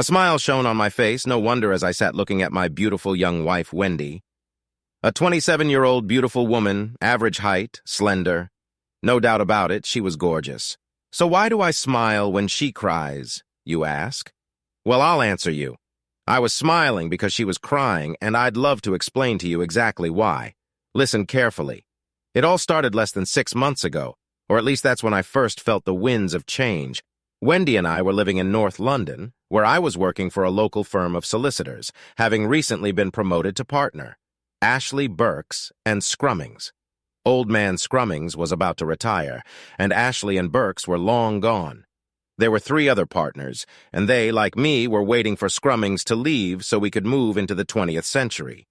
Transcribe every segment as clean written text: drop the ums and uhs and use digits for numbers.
A smile shone on my face, no wonder, as I sat looking at my beautiful young wife, Wendy. A 27-year-old beautiful woman, average height, slender. No doubt about it, she was gorgeous. So why do I smile when she cries, you ask? Well, I'll answer you. I was smiling because she was crying, and I'd love to explain to you exactly why. Listen carefully. It all started less than 6 months ago, or at least that's when I first felt the winds of change. Wendy and I were living in North London, where I was working for a local firm of solicitors, having recently been promoted to partner. Ashley Burks and Scrummings. Old man Scrummings was about to retire, and Ashley and Burks were long gone. There were 3 other partners, and they, like me, were waiting for Scrummings to leave so we could move into the 20th century.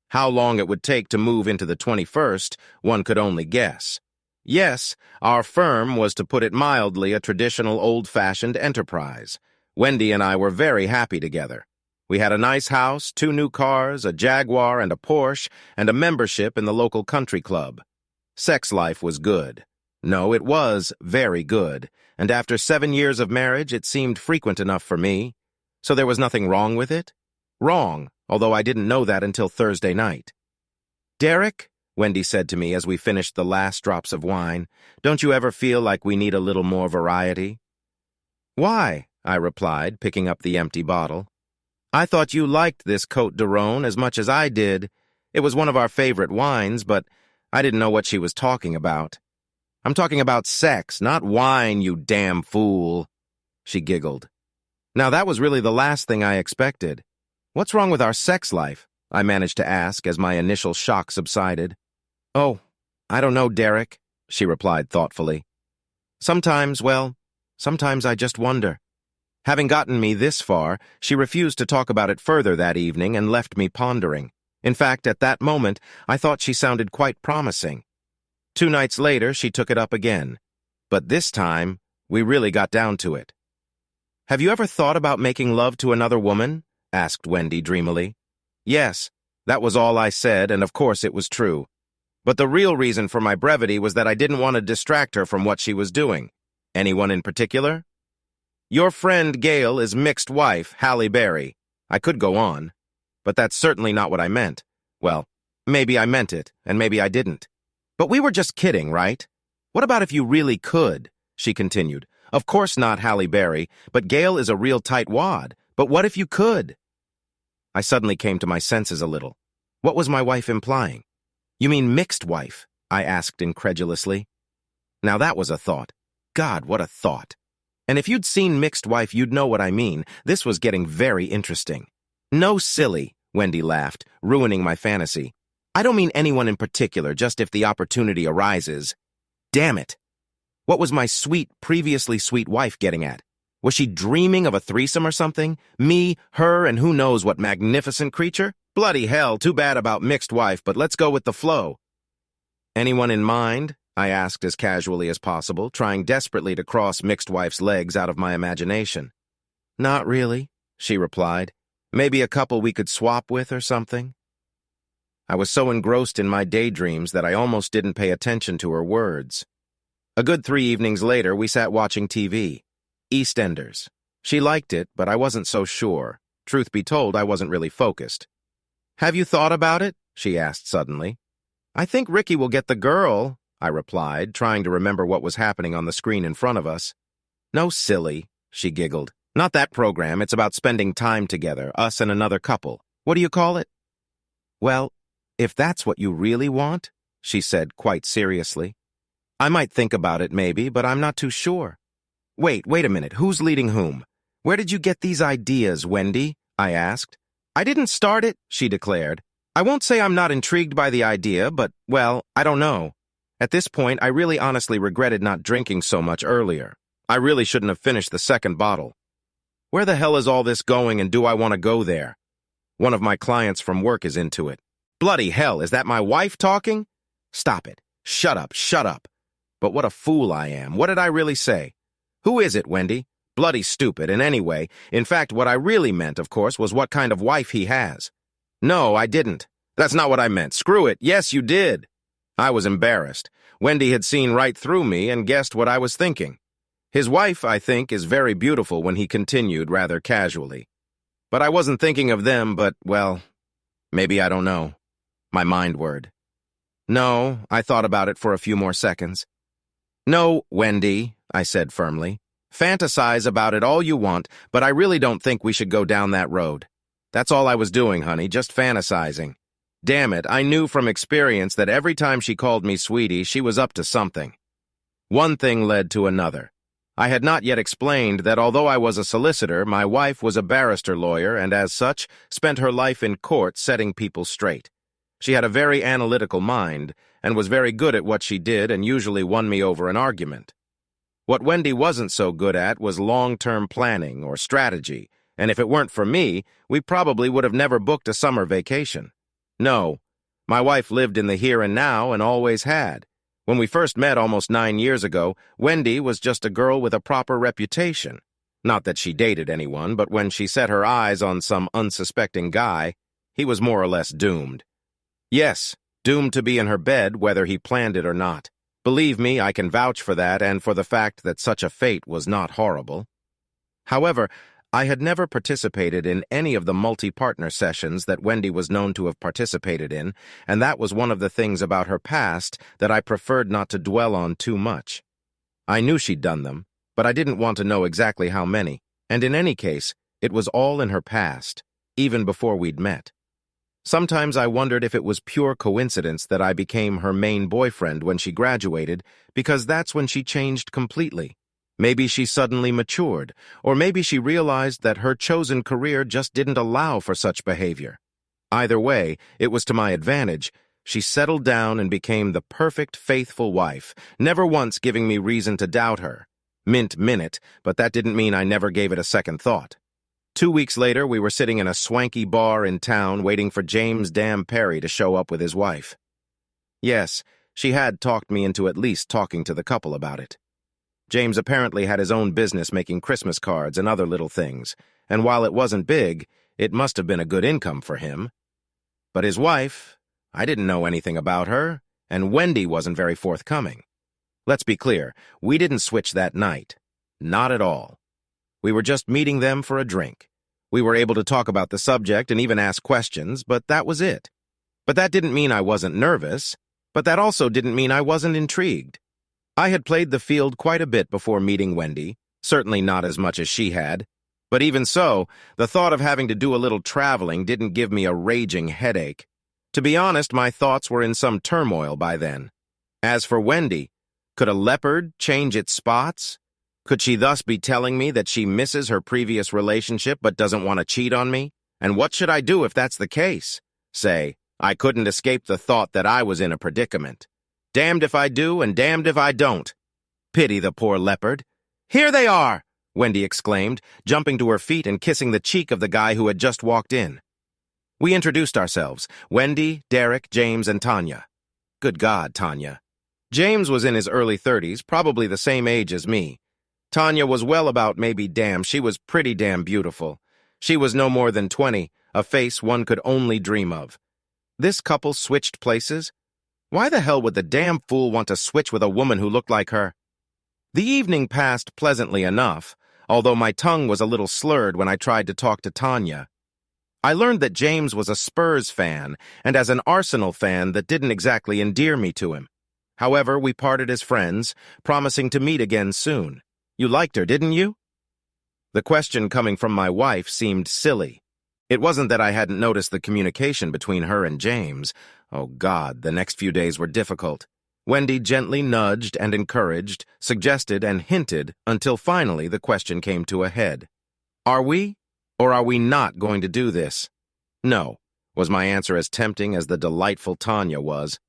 How long it would take to move into the 21st, one could only guess. Yes, our firm was, to put it mildly, a traditional old-fashioned enterprise. Wendy and I were very happy together. We had a nice house, 2 new cars, a Jaguar and a Porsche, and a membership in the local country club. Sex life was good. No, it was very good, and after 7 years of marriage, it seemed frequent enough for me. So there was nothing wrong with it? Wrong, although I didn't know that until Thursday night. "Derek," Wendy said to me as we finished the last drops of wine, "don't you ever feel like we need a little more variety?" "Why?" I replied, picking up the empty bottle. "I thought you liked this Côte de Rhône as much as I did. It was one of our favorite wines, but I didn't know what she was talking about." "I'm talking about sex, not wine, you damn fool." She giggled. Now that was really the last thing I expected. "What's wrong with our sex life?" I managed to ask as my initial shock subsided. "Oh, I don't know, Derek," she replied thoughtfully. Sometimes I just wonder." Having gotten me this far, she refused to talk about it further that evening and left me pondering. In fact, at that moment, I thought she sounded quite promising. 2 nights later, she took it up again. But this time, we really got down to it. "Have you ever thought about making love to another woman?" asked Wendy dreamily. Yes, that was all I said, and of course it was true. But the real reason for my brevity was that I didn't want to distract her from what she was doing. Anyone in particular? "Your friend Gail is mixed wife, Halle Berry." I could go on, but that's certainly not what I meant. Well, maybe I meant it, and maybe I didn't. "But we were just kidding, right? What about if you really could?" she continued. "Of course not Halle Berry, but Gail is a real tightwad. But what if you could?" I suddenly came to my senses a little. What was my wife implying? "You mean mixed wife?" I asked incredulously. Now that was a thought. God, what a thought. And if you'd seen Mixed Wife, you'd know what I mean. This was getting very interesting. "No, silly," Wendy laughed, ruining my fantasy. "I don't mean anyone in particular, just if the opportunity arises." Damn it. What was my sweet, previously sweet wife getting at? Was she dreaming of a threesome or something? Me, her, and who knows what magnificent creature? Bloody hell, too bad about Mixed Wife, but let's go with the flow. "Anyone in mind?" I asked as casually as possible, trying desperately to cross Mixed Wife's legs out of my imagination. "Not really," she replied. "Maybe a couple we could swap with or something." I was so engrossed in my daydreams that I almost didn't pay attention to her words. A good 3 evenings later, we sat watching TV. EastEnders. She liked it, but I wasn't so sure. Truth be told, I wasn't really focused. "Have you thought about it?" she asked suddenly. "I think Ricky will get the girl," I replied, trying to remember what was happening on the screen in front of us. "No, silly," she giggled. "Not that program. It's about spending time together, us and another couple. What do you call it?" "Well, if that's what you really want," she said quite seriously. "I might think about it maybe, but I'm not too sure." Wait a minute. Who's leading whom? Where did you get these ideas, Wendy?" I asked. "I didn't start it," she declared. "I won't say I'm not intrigued by the idea, but, well, I don't know. At this point, I really honestly regretted not drinking so much earlier. I really shouldn't have finished the second bottle. Where the hell is all this going, and do I want to go there? One of my clients from work is into it. Bloody hell, is that my wife talking? Stop it. Shut up, shut up. But what a fool I am. What did I really say? Who is it, Wendy? Bloody stupid, and anyway, in fact, what I really meant, of course, was what kind of wife he has. No, I didn't. That's not what I meant. Screw it. Yes, you did. I was embarrassed. Wendy had seen right through me and guessed what I was thinking. His wife, I think, is very beautiful when he continued rather casually. But I wasn't thinking of them, but, well, maybe I don't know. My mind word. No, I thought about it for a few more seconds. No, Wendy, I said firmly. Fantasize about it all you want, but I really don't think we should go down that road. That's all I was doing, honey, just fantasizing. Damn it, I knew from experience that every time she called me sweetie, she was up to something. One thing led to another. I had not yet explained that although I was a solicitor, my wife was a barrister lawyer and as such spent her life in court setting people straight. She had a very analytical mind and was very good at what she did and usually won me over an argument. What Wendy wasn't so good at was long-term planning or strategy, and if it weren't for me, we probably would have never booked a summer vacation. No, my wife lived in the here and now and always had. When we first met almost 9 years ago, Wendy was just a girl with a proper reputation. Not that she dated anyone, but when she set her eyes on some unsuspecting guy, he was more or less doomed. Yes, doomed to be in her bed whether he planned it or not. Believe me, I can vouch for that and for the fact that such a fate was not horrible. However, I had never participated in any of the multi-partner sessions that Wendy was known to have participated in, and that was one of the things about her past that I preferred not to dwell on too much. I knew she'd done them, but I didn't want to know exactly how many, and in any case, it was all in her past, even before we'd met. Sometimes I wondered if it was pure coincidence that I became her main boyfriend when she graduated, because that's when she changed completely. Maybe she suddenly matured, or maybe she realized that her chosen career just didn't allow for such behavior. Either way, it was to my advantage. She settled down and became the perfect, faithful wife, never once giving me reason to doubt her. Mint minute, but that didn't mean I never gave it a second thought. 2 weeks later, we were sitting in a swanky bar in town waiting for James Dam Perry to show up with his wife. Yes, she had talked me into at least talking to the couple about it. James apparently had his own business making Christmas cards and other little things, and while it wasn't big, it must have been a good income for him. But his wife, I didn't know anything about her, and Wendy wasn't very forthcoming. Let's be clear, we didn't switch that night. Not at all. We were just meeting them for a drink. We were able to talk about the subject and even ask questions, but that was it. But that didn't mean I wasn't nervous, but that also didn't mean I wasn't intrigued. I had played the field quite a bit before meeting Wendy, certainly not as much as she had. But even so, the thought of having to do a little traveling didn't give me a raging headache. To be honest, my thoughts were in some turmoil by then. As for Wendy, could a leopard change its spots? Could she thus be telling me that she misses her previous relationship but doesn't want to cheat on me? And what should I do if that's the case? Say, I couldn't escape the thought that I was in a predicament. Damned if I do and damned if I don't. Pity the poor leopard. Here they are, Wendy exclaimed, jumping to her feet and kissing the cheek of the guy who had just walked in. We introduced ourselves, Wendy, Derek, James, and Tanya. Good God, Tanya. James was in his early 30s, probably the same age as me. Tanya was well about maybe she was pretty damn beautiful. She was no more than 20, a face one could only dream of. This couple switched places? Why the hell would the damn fool want to switch with a woman who looked like her? The evening passed pleasantly enough, although my tongue was a little slurred when I tried to talk to Tanya. I learned that James was a Spurs fan, and as an Arsenal fan, that didn't exactly endear me to him. However, we parted as friends, promising to meet again soon. You liked her, didn't you? The question coming from my wife seemed silly. It wasn't that I hadn't noticed the communication between her and James. Oh God, the next few days were difficult. Wendy gently nudged and encouraged, suggested and hinted, until finally the question came to a head. Are we, or are we not going to do this? No, was my answer as tempting as the delightful Tanya was.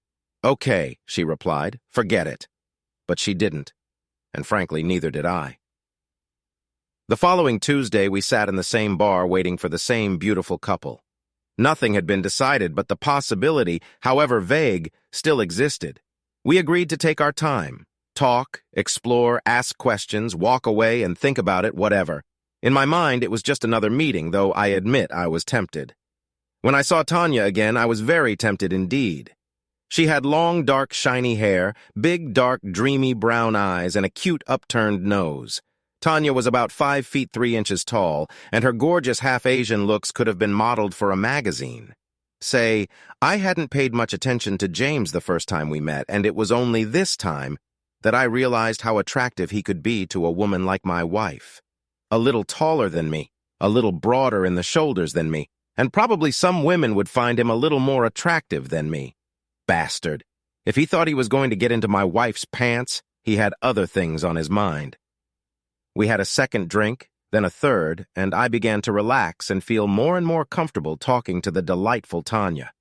Okay, she replied, forget it. But she didn't, and frankly, neither did I. The following Tuesday, we sat in the same bar waiting for the same beautiful couple. Nothing had been decided, but the possibility, however vague, still existed. We agreed to take our time, talk, explore, ask questions, walk away, and think about it, whatever. In my mind, it was just another meeting, though I admit I was tempted. When I saw Tanya again, I was very tempted indeed. She had long, dark, shiny hair, big, dark, dreamy brown eyes, and a cute, upturned nose. Tanya was about 5 feet 3 inches tall, and her gorgeous half-Asian looks could have been modeled for a magazine. Say, I hadn't paid much attention to James the first time we met, and it was only this time that I realized how attractive he could be to a woman like my wife. A little taller than me, a little broader in the shoulders than me, and probably some women would find him a little more attractive than me. Bastard. If he thought he was going to get into my wife's pants, he had other things on his mind. We had a second drink, then a third, and I began to relax and feel more and more comfortable talking to the delightful Tanya.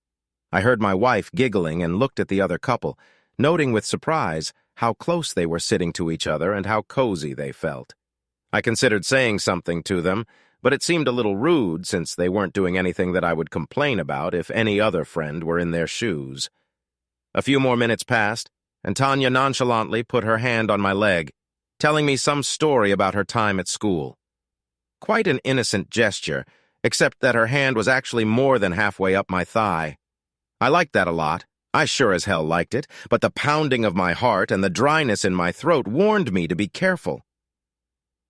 I heard my wife giggling and looked at the other couple, noting with surprise how close they were sitting to each other and how cozy they felt. I considered saying something to them, but it seemed a little rude since they weren't doing anything that I would complain about if any other friend were in their shoes. A few more minutes passed, and Tanya nonchalantly put her hand on my leg, telling me some story about her time at school. Quite an innocent gesture, except that her hand was actually more than halfway up my thigh. I liked that a lot. I sure as hell liked it, but the pounding of my heart and the dryness in my throat warned me to be careful.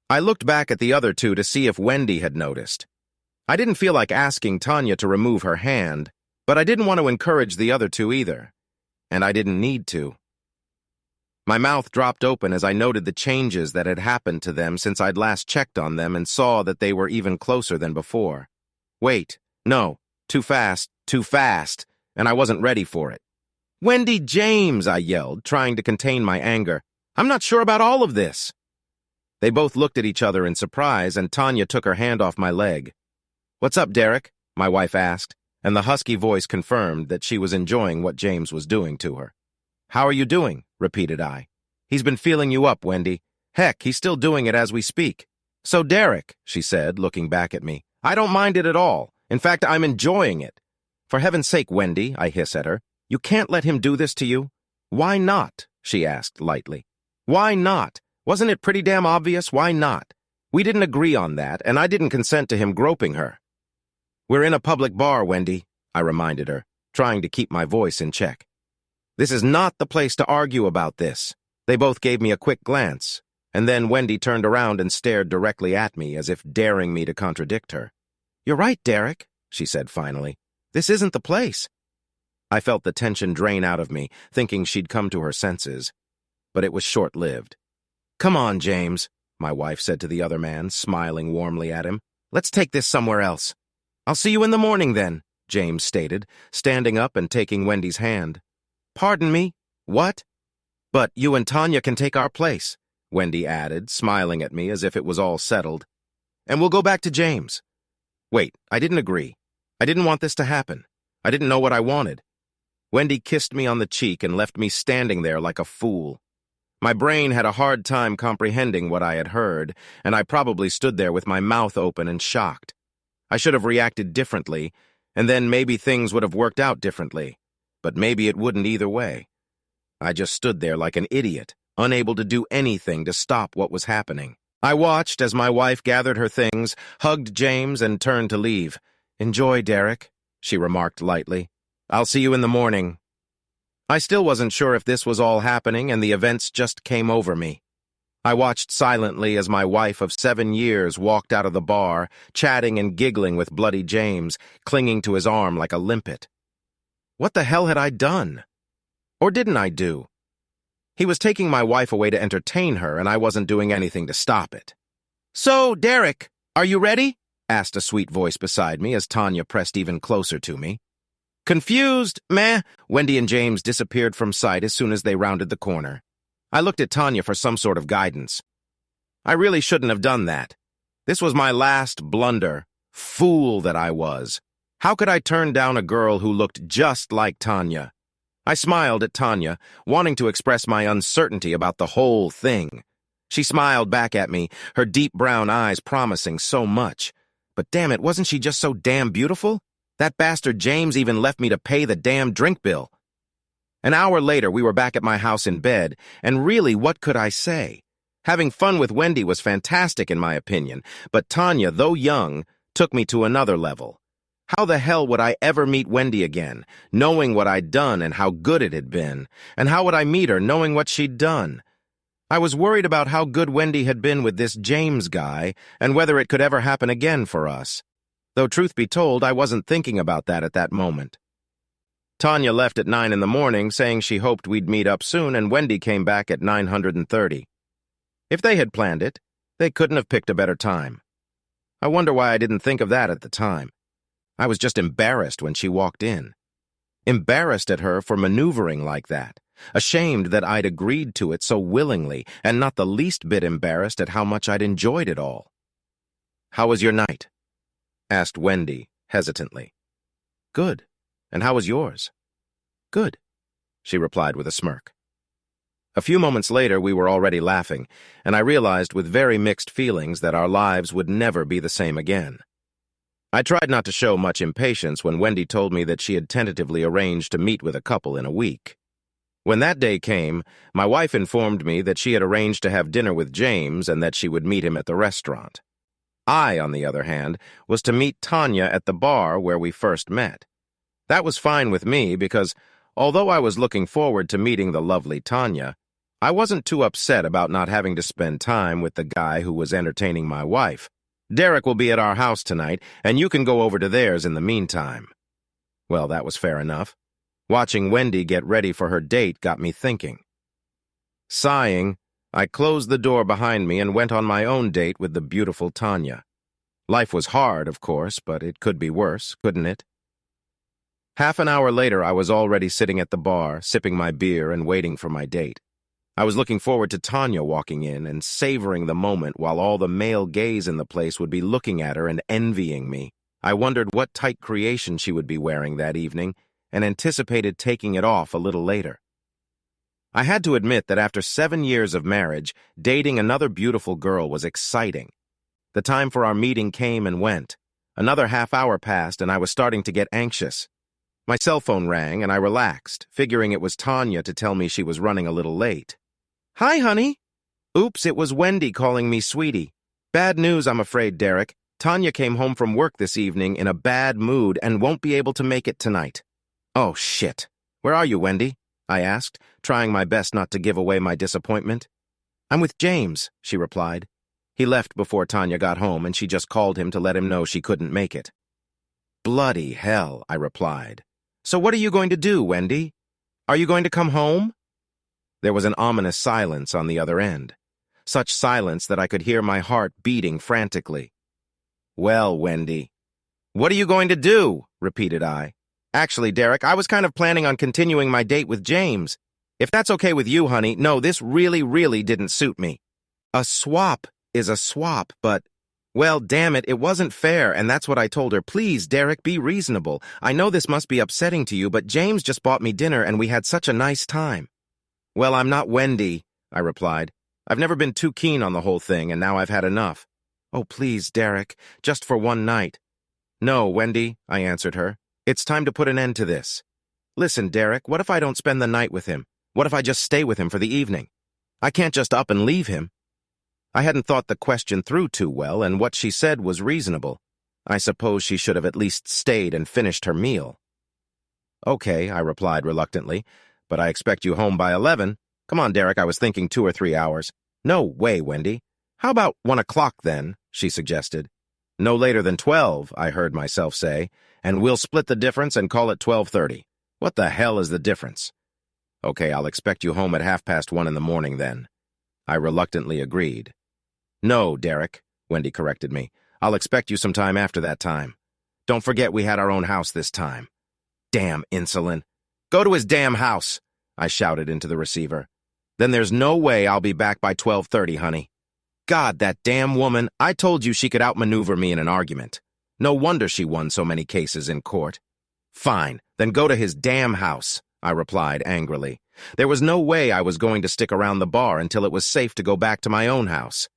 I looked back at the other two to see if Wendy had noticed. I didn't feel like asking Tanya to remove her hand, but I didn't want to encourage the other two either, and I didn't need to. My mouth dropped open as I noted the changes that had happened to them since I'd last checked on them and saw that they were even closer than before. Wait, no, too fast, and I wasn't ready for it. Wendy James, I yelled, trying to contain my anger. I'm not sure about all of this. They both looked at each other in surprise, and Tanya took her hand off my leg. What's up, Derek? My wife asked, and the husky voice confirmed that she was enjoying what James was doing to her. How are you doing? Repeated I. He's been feeling you up, Wendy. Heck, he's still doing it as we speak. So, Derek, she said, looking back at me, I don't mind it at all. In fact, I'm enjoying it. For heaven's sake, Wendy, I hiss at her, you can't let him do this to you. Why not? She asked lightly. Why not? Wasn't it pretty damn obvious? Why not? We didn't agree on that, and I didn't consent to him groping her. We're in a public bar, Wendy, I reminded her, trying to keep my voice in check. This is not the place to argue about this. They both gave me a quick glance, and then Wendy turned around and stared directly at me as if daring me to contradict her. You're right, Derek, she said finally. This isn't the place. I felt the tension drain out of me, thinking she'd come to her senses. But it was short-lived. Come on, James, my wife said to the other man, smiling warmly at him. Let's take this somewhere else. I'll see you in the morning then, James stated, standing up and taking Wendy's hand. Pardon me? What? But you and Tanya can take our place, Wendy added, smiling at me as if it was all settled. And we'll go back to James. Wait, I didn't agree. I didn't want this to happen. I didn't know what I wanted. Wendy kissed me on the cheek and left me standing there like a fool. My brain had a hard time comprehending what I had heard, and I probably stood there with my mouth open and shocked. I should have reacted differently, and then maybe things would have worked out differently. But maybe it wouldn't either way. I just stood there like an idiot, unable to do anything to stop what was happening. I watched as my wife gathered her things, hugged James, and turned to leave. Enjoy, Derek, she remarked lightly. I'll see you in the morning. I still wasn't sure if this was all happening, and the events just came over me. I watched silently as my wife of 7 years walked out of the bar, chatting and giggling with Bloody James, clinging to his arm like a limpet. What the hell had I done? Or didn't I do? He was taking my wife away to entertain her, and I wasn't doing anything to stop it. So, Derek, are you ready? Asked a sweet voice beside me as Tanya pressed even closer to me. Confused? Meh. Wendy and James disappeared from sight as soon as they rounded the corner. I looked at Tanya for some sort of guidance. I really shouldn't have done that. This was my last blunder. Fool that I was. How could I turn down a girl who looked just like Tanya? I smiled at Tanya, wanting to express my uncertainty about the whole thing. She smiled back at me, her deep brown eyes promising so much. But damn it, wasn't she just so damn beautiful? That bastard James even left me to pay the damn drink bill. An hour later, we were back at my house in bed, and really, what could I say? Having fun with Wendy was fantastic in my opinion, but Tanya, though young, took me to another level. How the hell would I ever meet Wendy again, knowing what I'd done and how good it had been? And how would I meet her, knowing what she'd done? I was worried about how good Wendy had been with this James guy and whether it could ever happen again for us. Though truth be told, I wasn't thinking about that at that moment. Tanya left at 9 in the morning, saying she hoped we'd meet up soon, and Wendy came back at 9:30. If they had planned it, they couldn't have picked a better time. I wonder why I didn't think of that at the time. I was just embarrassed when she walked in. Embarrassed at her for maneuvering like that. Ashamed that I'd agreed to it so willingly, and not the least bit embarrassed at how much I'd enjoyed it all. "How was your night?" asked Wendy, hesitantly. "Good. And how was yours?" "Good," she replied with a smirk. A few moments later, we were already laughing, and I realized with very mixed feelings that our lives would never be the same again. I tried not to show much impatience when Wendy told me that she had tentatively arranged to meet with a couple in a week. When that day came, my wife informed me that she had arranged to have dinner with James and that she would meet him at the restaurant. I, on the other hand, was to meet Tanya at the bar where we first met. That was fine with me because, although I was looking forward to meeting the lovely Tanya, I wasn't too upset about not having to spend time with the guy who was entertaining my wife. "Derek will be at our house tonight, and you can go over to theirs in the meantime." Well, that was fair enough. Watching Wendy get ready for her date got me thinking. Sighing, I closed the door behind me and went on my own date with the beautiful Tanya. Life was hard, of course, but it could be worse, couldn't it? Half an hour later, I was already sitting at the bar, sipping my beer and waiting for my date. I was looking forward to Tanya walking in and savoring the moment while all the male gaze in the place would be looking at her and envying me. I wondered what tight creation she would be wearing that evening and anticipated taking it off a little later. I had to admit that after 7 years of marriage, dating another beautiful girl was exciting. The time for our meeting came and went. Another half hour passed and I was starting to get anxious. My cell phone rang and I relaxed, figuring it was Tanya to tell me she was running a little late. "Hi, honey." "Oops, it was Wendy calling me sweetie. Bad news, I'm afraid, Derek. Tanya came home from work this evening in a bad mood and won't be able to make it tonight." "Oh, shit. Where are you, Wendy?" I asked, trying my best not to give away my disappointment. "I'm with James," she replied. He left before Tanya got home, and she just called him to let him know she couldn't make it. "Bloody hell," I replied. "So what are you going to do, Wendy? Are you going to come home?" There was an ominous silence on the other end. Such silence that I could hear my heart beating frantically. "Well, Wendy." "What are you going to do?" repeated I. "Actually, Derek, I was kind of planning on continuing my date with James. If that's okay with you, honey, no, this really didn't suit me. A swap is a swap, but, well, damn it, it wasn't fair, and that's what I told her. Please, Derek, be reasonable. I know this must be upsetting to you, but James just bought me dinner and we had such a nice time." "Well, I'm not Wendy," I replied. "I've never been too keen on the whole thing, and now I've had enough." "Oh, please, Derek, just for one night." "No, Wendy," I answered her. "It's time to put an end to this. Listen, Derek, what if I don't spend the night with him? What if I just stay with him for the evening? I can't just up and leave him." I hadn't thought the question through too well, and what she said was reasonable. I suppose she should have at least stayed and finished her meal. "Okay," I replied reluctantly, "but I expect you home by 11. Come on, Derek, I was thinking 2 or 3 hours." "No way, Wendy. How about 1 o'clock then?" she suggested. "No later than 12, I heard myself say, and we'll split the difference and call it 12:30. What the hell is the difference?" "Okay, I'll expect you home at 1:30 in the morning then." I reluctantly agreed. "No, Derek," Wendy corrected me. "I'll expect you sometime after that time. Don't forget we had our own house this time." "Damn insulin. Go to his damn house," I shouted into the receiver. "Then there's no way I'll be back by 12:30, honey." God, that damn woman, I told you she could outmaneuver me in an argument. No wonder she won so many cases in court. "Fine, then go to his damn house," I replied angrily. There was no way I was going to stick around the bar until it was safe to go back to my own house.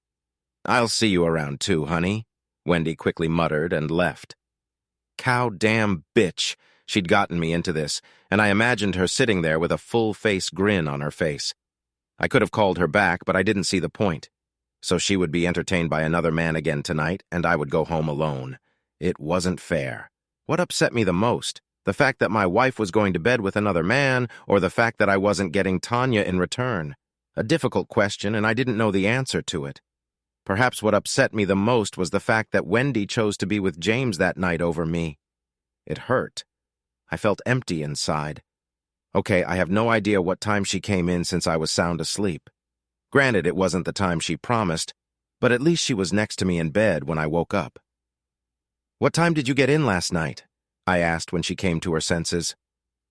"I'll see you around too, honey," Wendy quickly muttered and left. Cow-damn bitch. She'd gotten me into this, and I imagined her sitting there with a full-face grin on her face. I could have called her back, but I didn't see the point. So she would be entertained by another man again tonight, and I would go home alone. It wasn't fair. What upset me the most? The fact that my wife was going to bed with another man, or the fact that I wasn't getting Tanya in return? A difficult question, and I didn't know the answer to it. Perhaps what upset me the most was the fact that Wendy chose to be with James that night over me. It hurt. I felt empty inside. Okay, I have no idea what time she came in since I was sound asleep. Granted, it wasn't the time she promised, but at least she was next to me in bed when I woke up. "What time did you get in last night?" I asked when she came to her senses.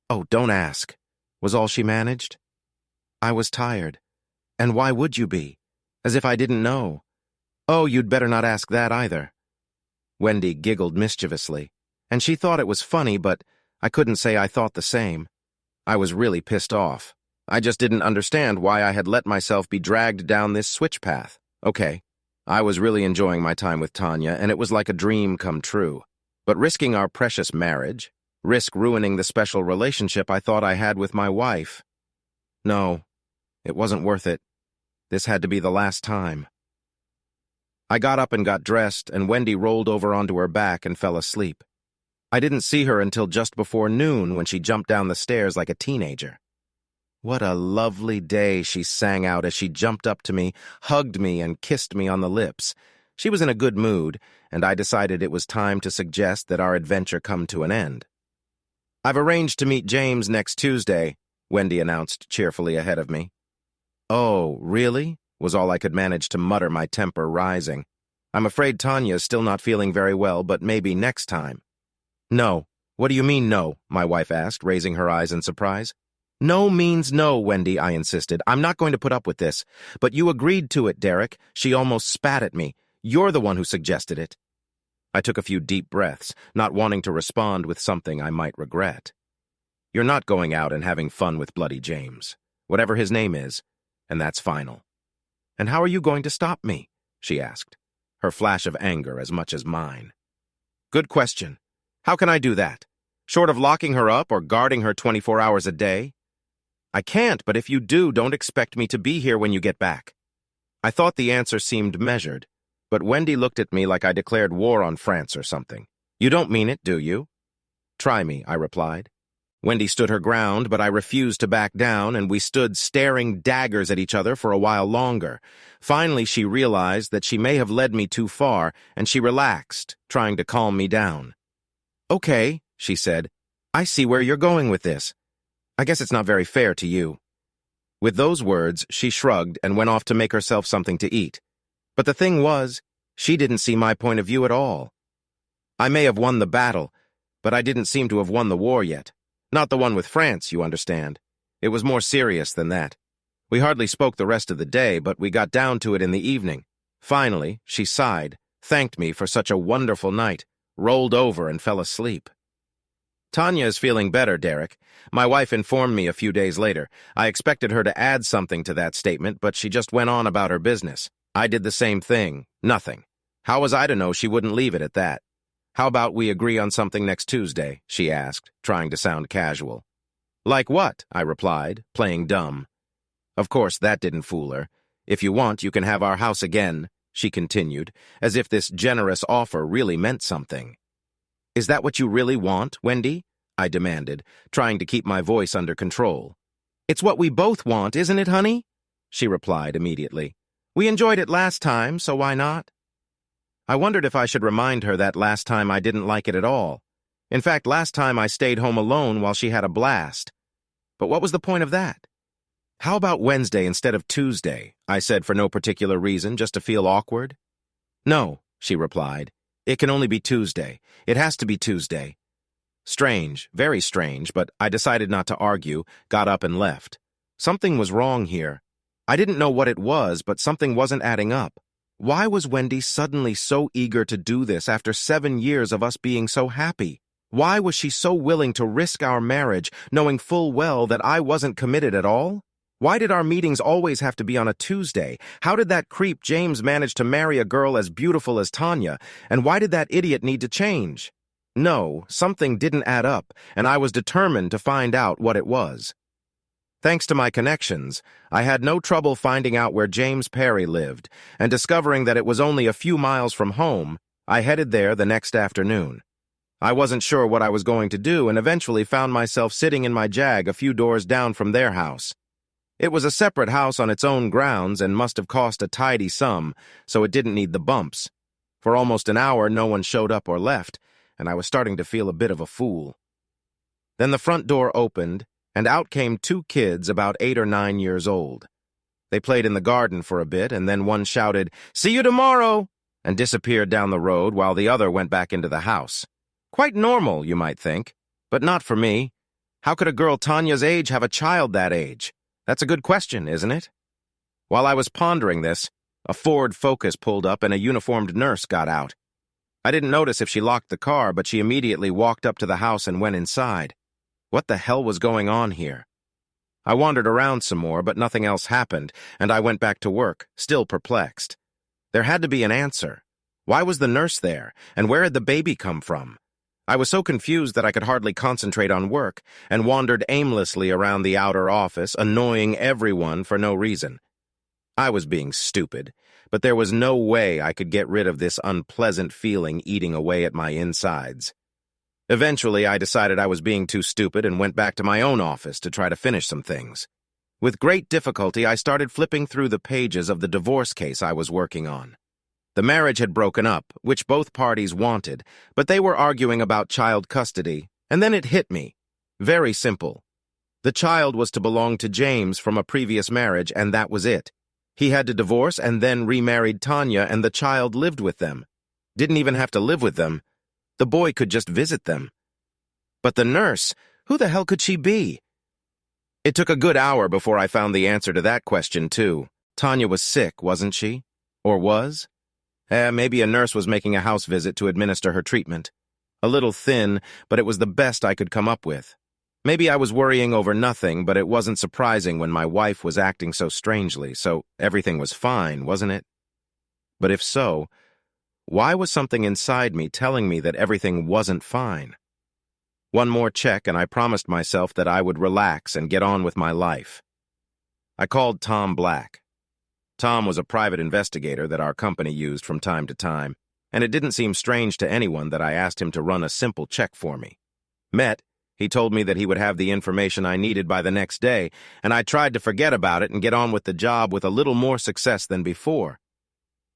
"Oh, don't ask," was all she managed. "I was tired. And why would you be? As if I didn't know." "Oh, you'd better not ask that either." Wendy giggled mischievously, and she thought it was funny, but I couldn't say I thought the same. I was really pissed off. I just didn't understand why I had let myself be dragged down this switch path. Okay, I was really enjoying my time with Tanya, and it was like a dream come true. But risking our precious marriage, risk ruining the special relationship I thought I had with my wife. No, it wasn't worth it. This had to be the last time. I got up and got dressed, and Wendy rolled over onto her back and fell asleep. I didn't see her until just before noon when she jumped down the stairs like a teenager. "What a lovely day," she sang out as she jumped up to me, hugged me, and kissed me on the lips. She was in a good mood, and I decided it was time to suggest that our adventure come to an end. "I've arranged to meet James next Tuesday," Wendy announced cheerfully ahead of me. "Oh, really?" was all I could manage to mutter, my temper rising. "I'm afraid Tanya's still not feeling very well, but maybe next time." "No. What do you mean, no?" my wife asked, raising her eyes in surprise. "No means no, Wendy," I insisted. "I'm not going to put up with this. But you agreed to it, Derek." She almost spat at me. "You're the one who suggested it." I took a few deep breaths, not wanting to respond with something I might regret. "You're not going out and having fun with Bloody James, whatever his name is, and that's final." "And how are you going to stop me?" she asked, her flash of anger as much as mine. "Good question. How can I do that? Short of locking her up or guarding her 24 hours a day? I can't, but if you do, don't expect me to be here when you get back." I thought the answer seemed measured, but Wendy looked at me like I declared war on France or something. "You don't mean it, do you?" "Try me," I replied. Wendy stood her ground, but I refused to back down, and we stood staring daggers at each other for a while longer. Finally, she realized that she may have led me too far, and she relaxed, trying to calm me down. "Okay," she said. "I see where you're going with this. I guess it's not very fair to you." With those words, she shrugged and went off to make herself something to eat. But the thing was, she didn't see my point of view at all. I may have won the battle, but I didn't seem to have won the war yet. Not the one with France, you understand. It was more serious than that. We hardly spoke the rest of the day, but we got down to it in the evening. Finally, she sighed, thanked me for such a wonderful night, rolled over and fell asleep. "Tanya is feeling better, Derek. My wife informed me a few days later. I expected her to add something to that statement, but she just went on about her business. I did the same thing. Nothing. How was I to know she wouldn't leave it at that? How about we agree on something next Tuesday?" she asked, trying to sound casual. "Like what?" I replied, playing dumb. Of course, that didn't fool her. "If you want, you can have our house again," she continued, as if this generous offer really meant something. "Is that what you really want, Wendy?" I demanded, trying to keep my voice under control. "It's what we both want, isn't it, honey?" she replied immediately. "We enjoyed it last time, so why not?" I wondered if I should remind her that last time I didn't like it at all. In fact, last time I stayed home alone while she had a blast. But what was the point of that? "How about Wednesday instead of Tuesday?" I said for no particular reason, just to feel awkward. "No," she replied. "It can only be Tuesday. It has to be Tuesday." Strange, very strange, but I decided not to argue, got up and left. Something was wrong here. I didn't know what it was, but something wasn't adding up. Why was Wendy suddenly so eager to do this after 7 years of us being so happy? Why was she so willing to risk our marriage, knowing full well that I wasn't committed at all? Why did our meetings always have to be on a Tuesday? How did that creep James manage to marry a girl as beautiful as Tanya? And why did that idiot need to change? No, something didn't add up, and I was determined to find out what it was. Thanks to my connections, I had no trouble finding out where James Perry lived, and discovering that it was only a few miles from home, I headed there the next afternoon. I wasn't sure what I was going to do and eventually found myself sitting in my Jag a few doors down from their house. It was a separate house on its own grounds and must have cost a tidy sum, so it didn't need the bumps. For almost an hour, no one showed up or left, and I was starting to feel a bit of a fool. Then the front door opened, and out came two kids about 8 or 9 years old. They played in the garden for a bit, and then one shouted, "See you tomorrow!" and disappeared down the road while the other went back into the house. Quite normal, you might think, but not for me. How could a girl Tanya's age have a child that age? That's a good question, isn't it? While I was pondering this, a Ford Focus pulled up and a uniformed nurse got out. I didn't notice if she locked the car, but she immediately walked up to the house and went inside. What the hell was going on here? I wandered around some more, but nothing else happened, and I went back to work, still perplexed. There had to be an answer. Why was the nurse there, and where had the baby come from? I was so confused that I could hardly concentrate on work, and wandered aimlessly around the outer office, annoying everyone for no reason. I was being stupid, but there was no way I could get rid of this unpleasant feeling eating away at my insides. Eventually, I decided I was being too stupid and went back to my own office to try to finish some things. With great difficulty, I started flipping through the pages of the divorce case I was working on. The marriage had broken up, which both parties wanted, but they were arguing about child custody, and then it hit me. Very simple. The child was to belong to James from a previous marriage, and that was it. He had to divorce and then remarried Tanya, and the child lived with them. Didn't even have to live with them. The boy could just visit them. But the nurse, who the hell could she be? It took a good hour before I found the answer to that question, too. Tanya was sick, wasn't she? Or was? Maybe a nurse was making a house visit to administer her treatment. A little thin, but it was the best I could come up with. Maybe I was worrying over nothing, but it wasn't surprising when my wife was acting so strangely, so everything was fine, wasn't it? But if so, why was something inside me telling me that everything wasn't fine? One more check, and I promised myself that I would relax and get on with my life. I called Tom Black. Tom was a private investigator that our company used from time to time, and it didn't seem strange to anyone that I asked him to run a simple check for me. He told me that he would have the information I needed by the next day, and I tried to forget about it and get on with the job with a little more success than before.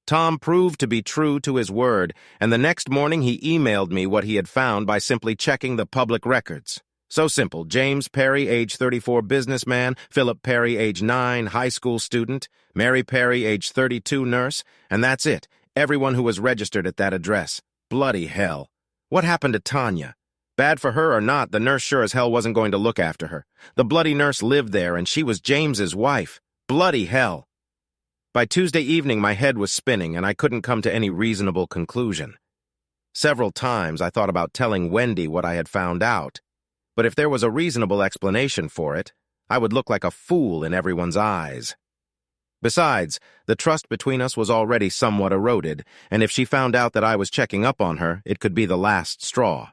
Tom proved to be true to his word, and the next morning he emailed me what he had found by simply checking the public records. So simple: James Perry, age 34, businessman; Philip Perry, age 9, high school student; Mary Perry, age 32, nurse; and that's it. Everyone who was registered at that address. Bloody hell. What happened to Tanya? Bad for her or not, the nurse sure as hell wasn't going to look after her. The bloody nurse lived there, and she was James's wife. Bloody hell. By Tuesday evening, my head was spinning, and I couldn't come to any reasonable conclusion. Several times I thought about telling Wendy what I had found out, but if there was a reasonable explanation for it, I would look like a fool in everyone's eyes. Besides, the trust between us was already somewhat eroded, and if she found out that I was checking up on her, it could be the last straw.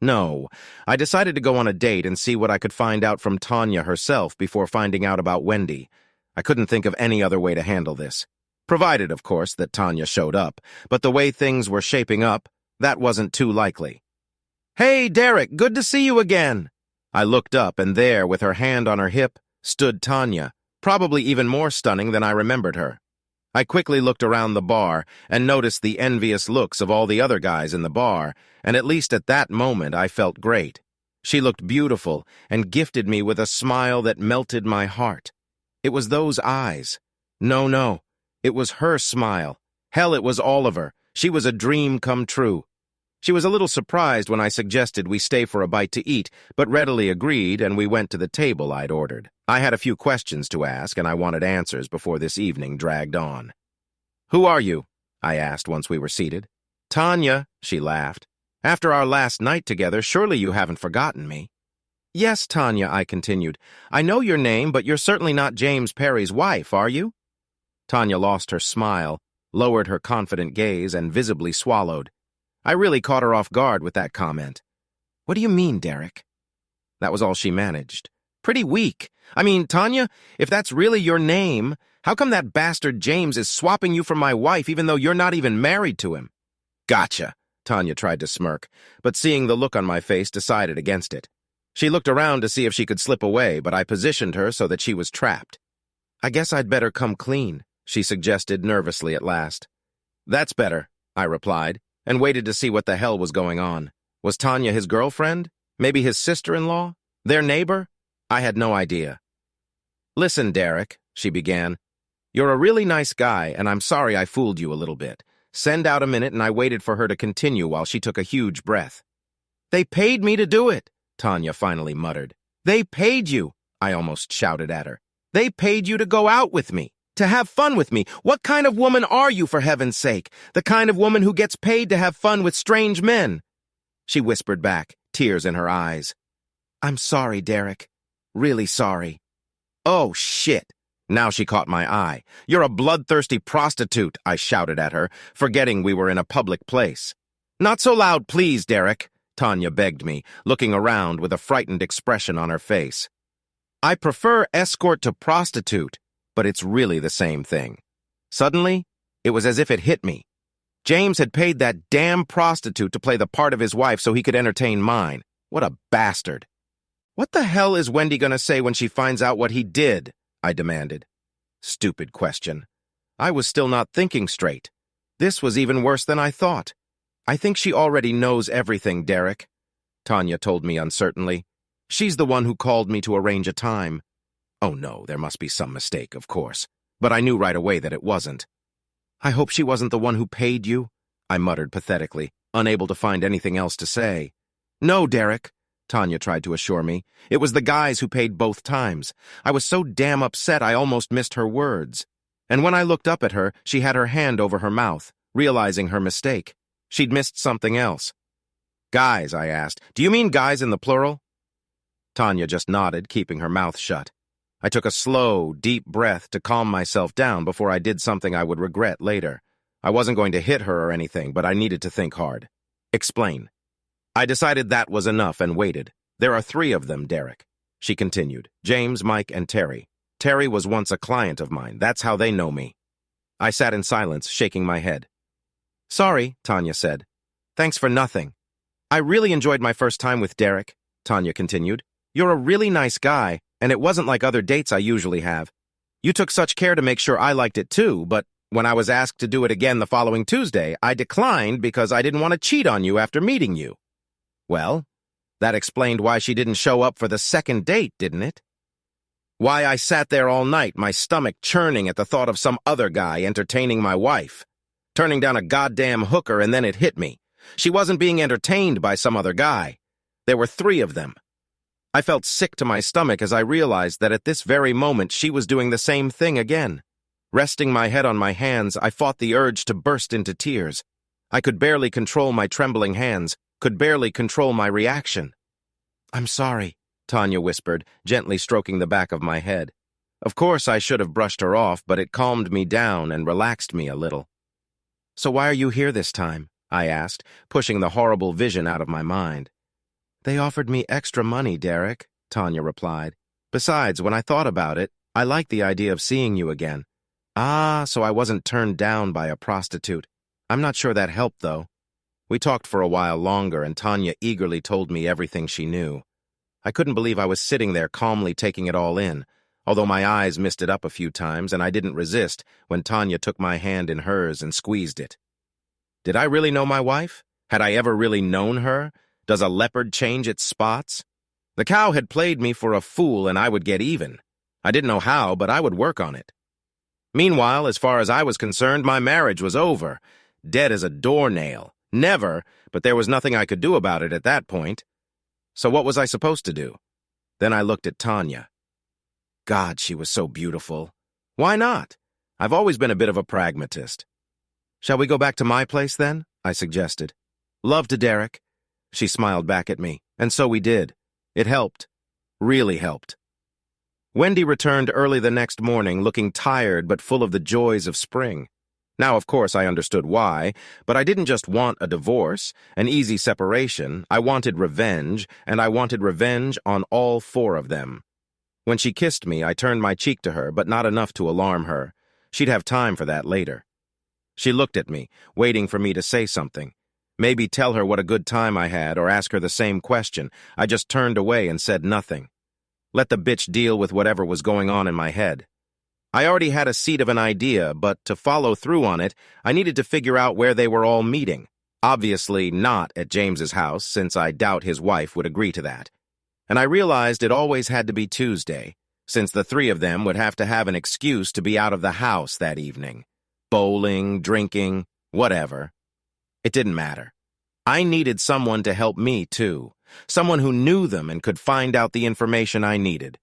No. I decided to go on a date and see what I could find out from Tanya herself before finding out about Wendy. I couldn't think of any other way to handle this. Provided, of course, that Tanya showed up, but the way things were shaping up, that wasn't too likely. "Hey, Derek, good to see you again." I looked up, and there, with her hand on her hip, stood Tanya, probably even more stunning than I remembered her. I quickly looked around the bar and noticed the envious looks of all the other guys in the bar, and at least at that moment I felt great. She looked beautiful and gifted me with a smile that melted my heart. It was those eyes. No, it was her smile. Hell, it was all of her. She was a dream come true. She was a little surprised when I suggested we stay for a bite to eat, but readily agreed, and we went to the table I'd ordered. I had a few questions to ask, and I wanted answers before this evening dragged on. "Who are you?" I asked once we were seated. "Tanya," she laughed. "After our last night together, surely you haven't forgotten me." "Yes, Tanya," I continued. "I know your name, but you're certainly not James Perry's wife, are you?" Tanya lost her smile, lowered her confident gaze, and visibly swallowed. I really caught her off guard with that comment. "What do you mean, Derek?" That was all she managed. "Pretty weak. I mean, Tanya, if that's really your name, how come that bastard James is swapping you for my wife even though you're not even married to him?" "Gotcha," Tanya tried to smirk, but seeing the look on my face decided against it. She looked around to see if she could slip away, but I positioned her so that she was trapped. "I guess I'd better come clean," she suggested nervously at last. "That's better," I replied, and waited to see what the hell was going on. Was Tanya his girlfriend? Maybe his sister-in-law? Their neighbor? I had no idea. "Listen, Derek," she began. "You're a really nice guy, and I'm sorry I fooled you a little bit. Send out a minute," and I waited for her to continue while she took a huge breath. "They paid me to do it," Tanya finally muttered. "They paid you," I almost shouted at her. "They paid you to go out with me, to have fun with me. What kind of woman are you, for heaven's sake? The kind of woman who gets paid to have fun with strange men?" She whispered back, tears in her eyes. "I'm sorry, Derek. Really sorry." "Oh, shit." Now she caught my eye. "You're a bloodthirsty prostitute," I shouted at her, forgetting we were in a public place. "Not so loud, please, Derek," Tanya begged me, looking around with a frightened expression on her face. "I prefer escort to prostitute, but it's really the same thing." Suddenly, it was as if it hit me. James had paid that damn prostitute to play the part of his wife so he could entertain mine. What a bastard. "What the hell is Wendy gonna say when she finds out what he did?" I demanded. Stupid question. I was still not thinking straight. This was even worse than I thought. "I think she already knows everything, Derek," Tanya told me uncertainly. "She's the one who called me to arrange a time." Oh no, there must be some mistake, of course. But I knew right away that it wasn't. "I hope she wasn't the one who paid you," I muttered pathetically, unable to find anything else to say. "No, Derek," Tanya tried to assure me. "It was the guys who paid both times. I was so damn upset I almost missed her words. And when I looked up at her, she had her hand over her mouth, realizing her mistake. She'd missed something else. "Guys," I asked. "Do you mean guys in the plural?" Tanya just nodded, keeping her mouth shut. I took a slow, deep breath to calm myself down before I did something I would regret later. I wasn't going to hit her or anything, but I needed to think hard. "Explain." I decided that was enough and waited. "There are 3 of them, Derek," she continued. "James, Mike, and Terry. Terry was once a client of mine. That's how they know me." I sat in silence, shaking my head. "Sorry," Tanya said. "Thanks for nothing." "I really enjoyed my first time with Derek," Tanya continued. "You're a really nice guy, and it wasn't like other dates I usually have. You took such care to make sure I liked it too, but when I was asked to do it again the following Tuesday, I declined because I didn't want to cheat on you after meeting you." Well, that explained why she didn't show up for the second date, didn't it? Why I sat there all night, my stomach churning at the thought of some other guy entertaining my wife. Turning down a goddamn hooker, and then it hit me. She wasn't being entertained by some other guy. There were 3 of them. I felt sick to my stomach as I realized that at this very moment she was doing the same thing again. Resting my head on my hands, I fought the urge to burst into tears. I could barely control my trembling hands, could barely control my reaction. "I'm sorry," Tanya whispered, gently stroking the back of my head. Of course, I should have brushed her off, but it calmed me down and relaxed me a little. "So why are you here this time?" I asked, pushing the horrible vision out of my mind. "They offered me extra money, Derek," Tanya replied. "Besides, when I thought about it, I liked the idea of seeing you again." "Ah, so I wasn't turned down by a prostitute. I'm not sure that helped, though." We talked for a while longer, and Tanya eagerly told me everything she knew. I couldn't believe I was sitting there calmly taking it all in, although my eyes missed it up a few times, and I didn't resist when Tanya took my hand in hers and squeezed it. Did I really know my wife? Had I ever really known her? Does a leopard change its spots? The cow had played me for a fool, and I would get even. I didn't know how, but I would work on it. Meanwhile, as far as I was concerned, my marriage was over. Dead as a doornail. Never, but there was nothing I could do about it at that point. So what was I supposed to do? Then I looked at Tanya. God, she was so beautiful. Why not? I've always been a bit of a pragmatist. "Shall we go back to my place, then?" I suggested. "Love to, Derek." She smiled back at me, and so we did. It helped. Really helped. Wendy returned early the next morning, looking tired but full of the joys of spring. Now, of course, I understood why, but I didn't just want a divorce, an easy separation. I wanted revenge, and I wanted revenge on all 4 of them. When she kissed me, I turned my cheek to her, but not enough to alarm her. She'd have time for that later. She looked at me, waiting for me to say something. Maybe tell her what a good time I had or ask her the same question. I just turned away and said nothing. Let the bitch deal with whatever was going on in my head. I already had a seed of an idea, but to follow through on it, I needed to figure out where they were all meeting. Obviously not at James's house, since I doubt his wife would agree to that. And I realized it always had to be Tuesday, since the three of them would have to have an excuse to be out of the house that evening. Bowling, drinking, whatever. It didn't matter. I needed someone to help me, too. Someone who knew them and could find out the information I needed.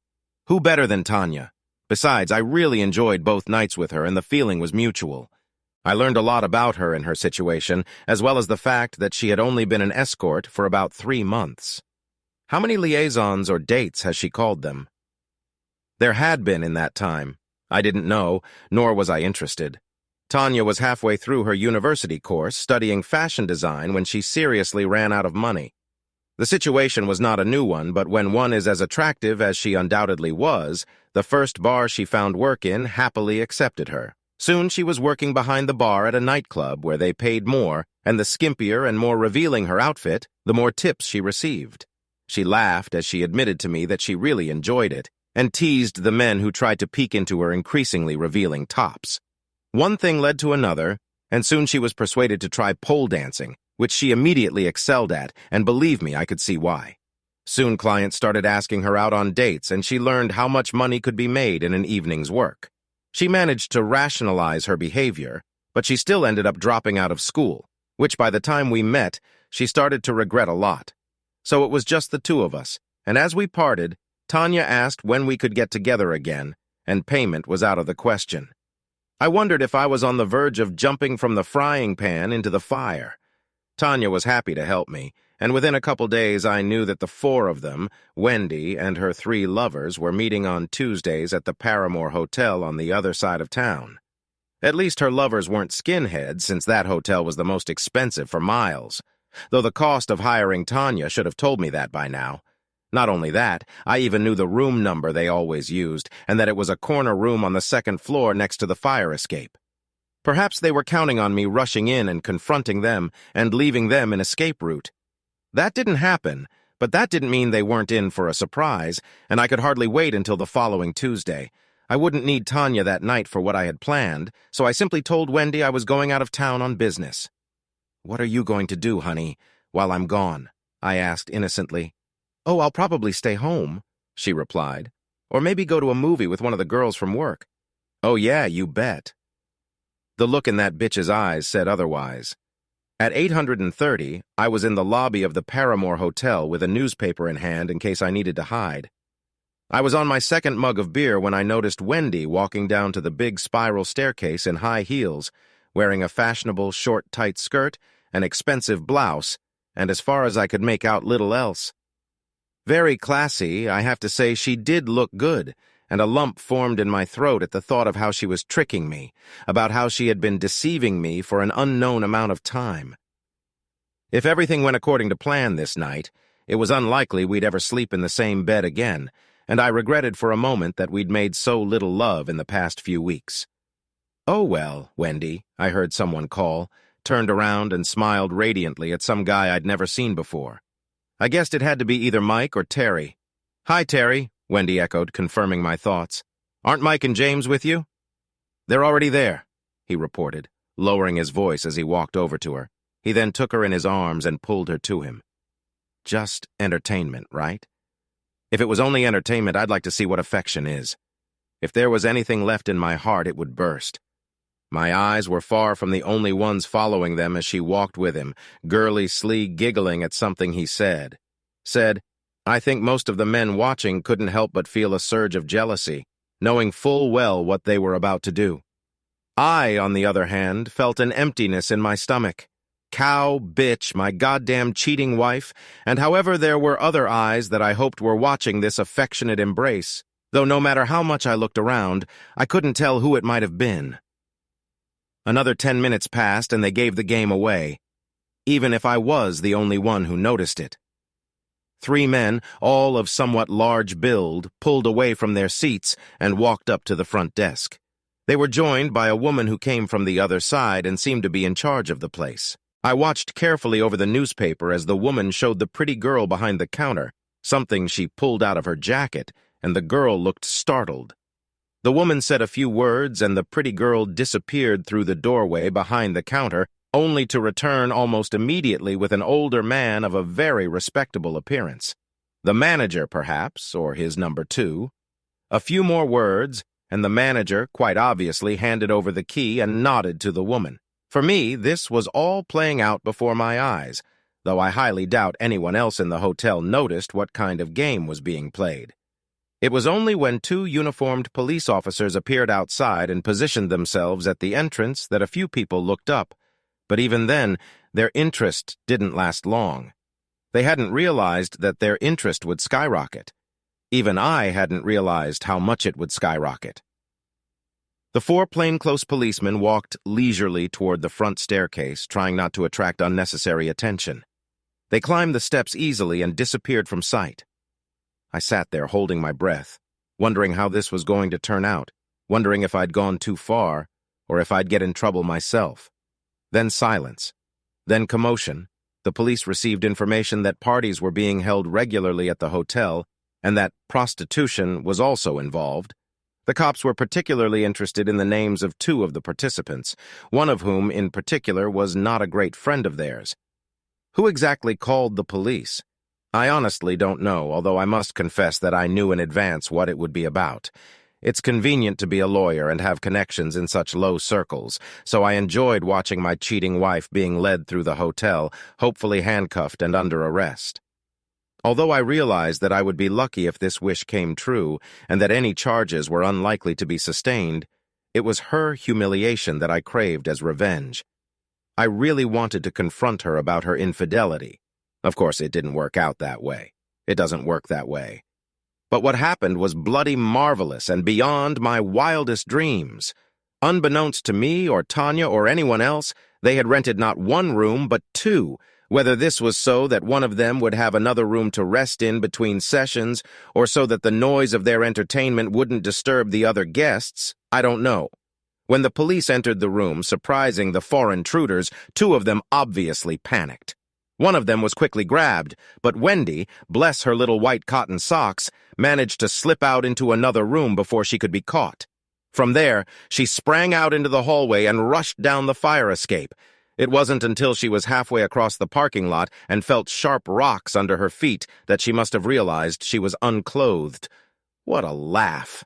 Who better than Tanya? Besides, I really enjoyed both nights with her, and the feeling was mutual. I learned a lot about her and her situation, as well as the fact that she had only been an escort for about 3 months. How many liaisons or dates has she called them? There had been in that time. I didn't know, nor was I interested. Tanya was halfway through her university course studying fashion design when she seriously ran out of money. The situation was not a new one, but when one is as attractive as she undoubtedly was, the first bar she found work in happily accepted her. Soon she was working behind the bar at a nightclub where they paid more, and the skimpier and more revealing her outfit, the more tips she received. She laughed as she admitted to me that she really enjoyed it, and teased the men who tried to peek into her increasingly revealing tops. One thing led to another, and soon she was persuaded to try pole dancing, which she immediately excelled at, and believe me, I could see why. Soon clients started asking her out on dates, and she learned how much money could be made in an evening's work. She managed to rationalize her behavior, but she still ended up dropping out of school, which by the time we met, she started to regret a lot. So it was just the two of us, and as we parted, Tanya asked when we could get together again, and payment was out of the question. I wondered if I was on the verge of jumping from the frying pan into the fire. Tanya was happy to help me, and within a couple days I knew that the 4 of them, Wendy and her 3 lovers, were meeting on Tuesdays at the Paramore Hotel on the other side of town. At least her lovers weren't skinheads, since that hotel was the most expensive for miles, though the cost of hiring Tanya should have told me that by now. Not only that, I even knew the room number they always used, and that it was a corner room on the 2nd floor next to the fire escape. Perhaps they were counting on me rushing in and confronting them and leaving them an escape route. That didn't happen, but that didn't mean they weren't in for a surprise, and I could hardly wait until the following Tuesday. I wouldn't need Tanya that night for what I had planned, so I simply told Wendy I was going out of town on business. "What are you going to do, honey, while I'm gone?" I asked innocently. "Oh, I'll probably stay home," she replied. "Or maybe go to a movie with one of the girls from work." "Oh yeah, you bet." The look in that bitch's eyes said otherwise. At 830, I was in the lobby of the Paramore Hotel with a newspaper in hand in case I needed to hide. I was on my 2nd mug of beer when I noticed Wendy walking down to the big spiral staircase in high heels, wearing a fashionable short tight skirt, an expensive blouse, and as far as I could make out little else. Very classy, I have to say she did look good, and a lump formed in my throat at the thought of how she was tricking me, about how she had been deceiving me for an unknown amount of time. If everything went according to plan this night, it was unlikely we'd ever sleep in the same bed again, and I regretted for a moment that we'd made so little love in the past few weeks. "Oh well, Wendy," I heard someone call, turned around and smiled radiantly at some guy I'd never seen before. I guessed it had to be either Mike or Terry. "Hi, Terry," Wendy echoed, confirming my thoughts. "Aren't Mike and James with you?" "They're already there," he reported, lowering his voice as he walked over to her. He then took her in his arms and pulled her to him. Just entertainment, right? If it was only entertainment, I'd like to see what affection is. If there was anything left in my heart, it would burst. My eyes were far from the only ones following them as she walked with him, girly-slee giggling at something he said. I think most of the men watching couldn't help but feel a surge of jealousy, knowing full well what they were about to do. I, on the other hand, felt an emptiness in my stomach. Cow, bitch, my goddamn cheating wife, and however there were other eyes that I hoped were watching this affectionate embrace, though no matter how much I looked around, I couldn't tell who it might have been. Another 10 minutes passed and they gave the game away, even if I was the only one who noticed it. 3 men, all of somewhat large build, pulled away from their seats and walked up to the front desk. They were joined by a woman who came from the other side and seemed to be in charge of the place. I watched carefully over the newspaper as the woman showed the pretty girl behind the counter something she pulled out of her jacket, and the girl looked startled. The woman said a few words, and the pretty girl disappeared through the doorway behind the counter, only to return almost immediately with an older man of a very respectable appearance. The manager, perhaps, or his number two. A few more words, and the manager, quite obviously, handed over the key and nodded to the woman. For me, this was all playing out before my eyes, though I highly doubt anyone else in the hotel noticed what kind of game was being played. It was only when two uniformed police officers appeared outside and positioned themselves at the entrance that a few people looked up, but even then, their interest didn't last long. They hadn't realized that their interest would skyrocket. Even I hadn't realized how much it would skyrocket. The four plainclothes policemen walked leisurely toward the front staircase, trying not to attract unnecessary attention. They climbed the steps easily and disappeared from sight. I sat there holding my breath, wondering how this was going to turn out, wondering if I'd gone too far, or if I'd get in trouble myself. Then silence. Then commotion. The police received information that parties were being held regularly at the hotel, and that prostitution was also involved. The cops were particularly interested in the names of two of the participants, one of whom, in particular, was not a great friend of theirs. Who exactly called the police? I honestly don't know, although I must confess that I knew in advance what it would be about. It's convenient to be a lawyer and have connections in such low circles, so I enjoyed watching my cheating wife being led through the hotel, hopefully handcuffed and under arrest. Although I realized that I would be lucky if this wish came true, and that any charges were unlikely to be sustained, it was her humiliation that I craved as revenge. I really wanted to confront her about her infidelity. Of course, it didn't work out that way. It doesn't work that way. But what happened was bloody marvelous and beyond my wildest dreams. Unbeknownst to me or Tanya or anyone else, they had rented not one room but two. Whether this was so that one of them would have another room to rest in between sessions, or so that the noise of their entertainment wouldn't disturb the other guests, I don't know. When the police entered the room, surprising the four intruders, two of them obviously panicked. One of them was quickly grabbed, but Wendy, bless her little white cotton socks, managed to slip out into another room before she could be caught. From there, she sprang out into the hallway and rushed down the fire escape. It wasn't until she was halfway across the parking lot and felt sharp rocks under her feet that she must have realized she was unclothed. What a laugh.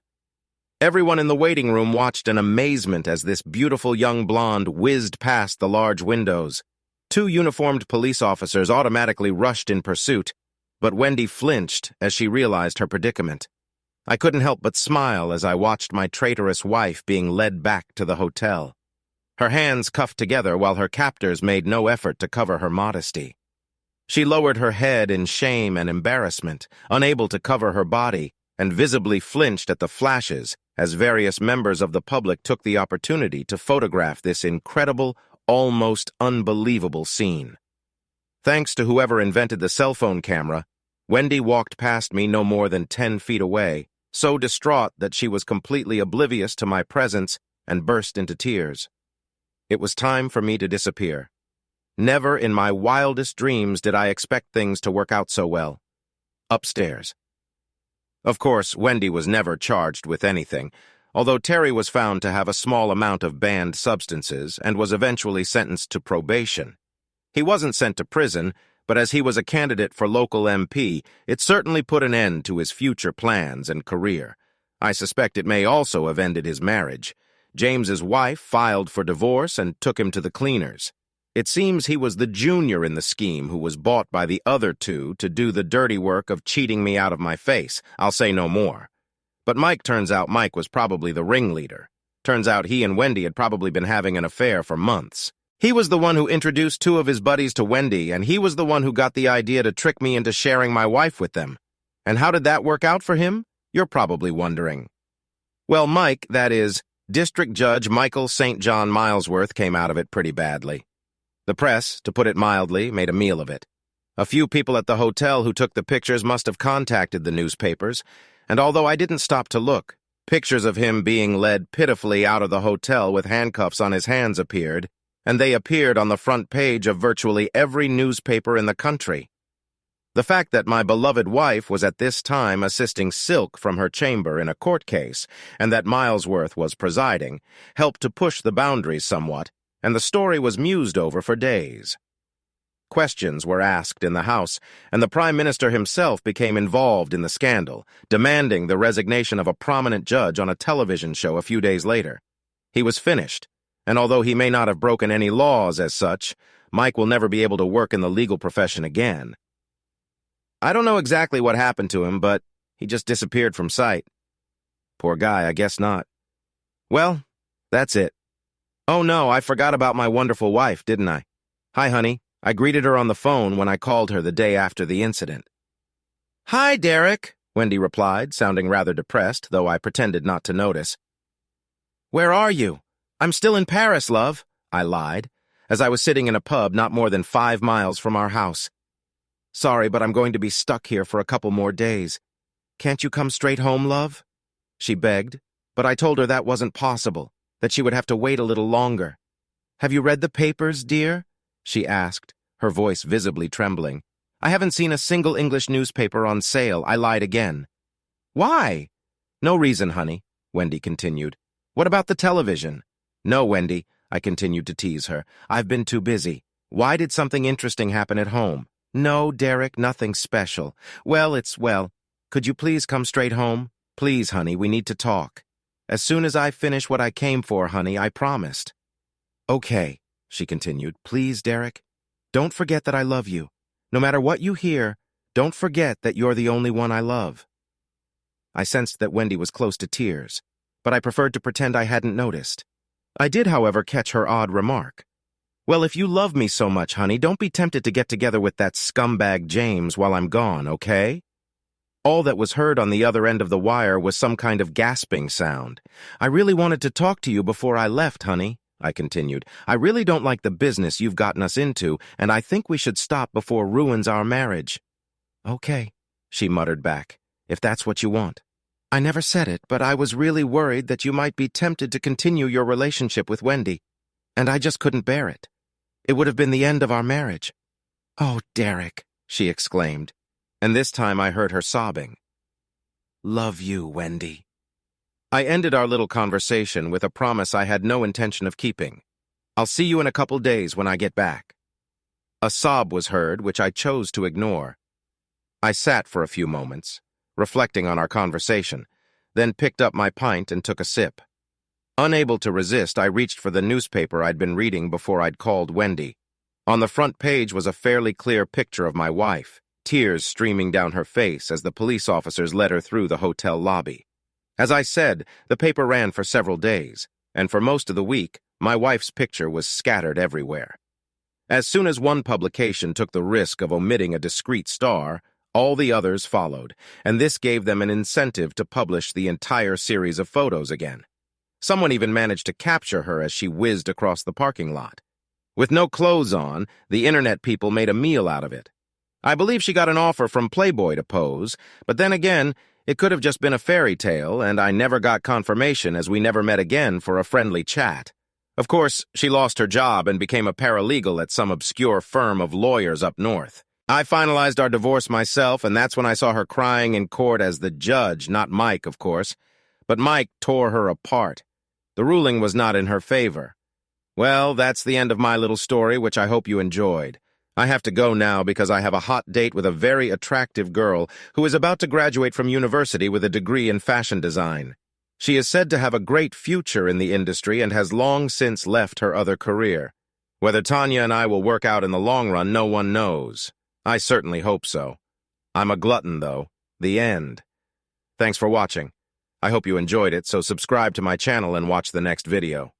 Everyone in the waiting room watched in amazement as this beautiful young blonde whizzed past the large windows. Two uniformed police officers automatically rushed in pursuit, but Wendy flinched as she realized her predicament. I couldn't help but smile as I watched my traitorous wife being led back to the hotel. Her hands cuffed together while her captors made no effort to cover her modesty. She lowered her head in shame and embarrassment, unable to cover her body, and visibly flinched at the flashes as various members of the public took the opportunity to photograph this incredible, almost unbelievable scene. Thanks to whoever invented the cell phone camera, Wendy walked past me no more than 10 feet away, so distraught that she was completely oblivious to my presence and burst into tears. It was time for me to disappear. Never in my wildest dreams did I expect things to work out so well. Upstairs. Of course, Wendy was never charged with anything, although Terry was found to have a small amount of banned substances and was eventually sentenced to probation. He wasn't sent to prison, but as he was a candidate for local MP, it certainly put an end to his future plans and career. I suspect it may also have ended his marriage. James's wife filed for divorce and took him to the cleaners. It seems he was the junior in the scheme who was bought by the other two to do the dirty work of cheating me out of my face. I'll say no more. But turns out Mike was probably the ringleader. Turns out he and Wendy had probably been having an affair for months. He was the one who introduced two of his buddies to Wendy, and he was the one who got the idea to trick me into sharing my wife with them. And how did that work out for him? You're probably wondering. Well, Mike, that is, District Judge Michael St. John Milesworth, came out of it pretty badly. The press, to put it mildly, made a meal of it. A few people at the hotel who took the pictures must have contacted the newspapers, and although I didn't stop to look, pictures of him being led pitifully out of the hotel with handcuffs on his hands appeared, and they appeared on the front page of virtually every newspaper in the country. The fact that my beloved wife was at this time assisting Silk from her chamber in a court case, and that Milesworth was presiding, helped to push the boundaries somewhat, and the story was mused over for days. Questions were asked in the House, and the Prime Minister himself became involved in the scandal, demanding the resignation of a prominent judge on a television show a few days later. He was finished, and although he may not have broken any laws as such, Mike will never be able to work in the legal profession again. I don't know exactly what happened to him, but he just disappeared from sight. Poor guy, I guess not. Well, that's it. Oh no, I forgot about my wonderful wife, didn't I? Hi, honey. I greeted her on the phone when I called her the day after the incident. Hi, Derek, Wendy replied, sounding rather depressed, though I pretended not to notice. Where are you? I'm still in Paris, love, I lied, as I was sitting in a pub not more than 5 miles from our house. Sorry, but I'm going to be stuck here for a couple more days. Can't you come straight home, love? She begged, but I told her that wasn't possible, that she would have to wait a little longer. Have you read the papers, dear? She asked, her voice visibly trembling. I haven't seen a single English newspaper on sale. I lied again. Why? No reason, honey, Wendy continued. What about the television? No, Wendy, I continued to tease her. I've been too busy. Why did something interesting happen at home? No, Derek, nothing special. Well, could you please come straight home? Please, honey, we need to talk. As soon as I finish what I came for, honey, I promised. Okay, she continued. Please, Derek, don't forget that I love you. No matter what you hear, don't forget that you're the only one I love. I sensed that Wendy was close to tears, but I preferred to pretend I hadn't noticed. I did, however, catch her odd remark. Well, if you love me so much, honey, don't be tempted to get together with that scumbag James while I'm gone, okay? All that was heard on the other end of the wire was some kind of gasping sound. I really wanted to talk to you before I left, honey, I continued. I really don't like the business you've gotten us into, and I think we should stop before it ruins our marriage. Okay, she muttered back, if that's what you want. I never said it, but I was really worried that you might be tempted to continue your relationship with Wendy, and I just couldn't bear it. It would have been the end of our marriage. Oh, Derek, she exclaimed, and this time I heard her sobbing. Love you, Wendy. I ended our little conversation with a promise I had no intention of keeping. I'll see you in a couple days when I get back. A sob was heard, which I chose to ignore. I sat for a few moments, reflecting on our conversation, then picked up my pint and took a sip. Unable to resist, I reached for the newspaper I'd been reading before I'd called Wendy. On the front page was a fairly clear picture of my wife, tears streaming down her face as the police officers led her through the hotel lobby. As I said, the paper ran for several days, and for most of the week, my wife's picture was scattered everywhere. As soon as one publication took the risk of omitting a discreet star, all the others followed, and this gave them an incentive to publish the entire series of photos again. Someone even managed to capture her as she whizzed across the parking lot. With no clothes on, the internet people made a meal out of it. I believe she got an offer from Playboy to pose, but then again, it could have just been a fairy tale, and I never got confirmation as we never met again for a friendly chat. Of course, she lost her job and became a paralegal at some obscure firm of lawyers up north. I finalized our divorce myself, and that's when I saw her crying in court as the judge, not Mike, of course. But Mike tore her apart. The ruling was not in her favor. Well, that's the end of my little story, which I hope you enjoyed. I have to go now because I have a hot date with a very attractive girl who is about to graduate from university with a degree in fashion design. She is said to have a great future in the industry and has long since left her other career. Whether Tanya and I will work out in the long run, no one knows. I certainly hope so. I'm a glutton, though. The end. Thanks for watching. I hope you enjoyed it, so subscribe to my channel and watch the next video.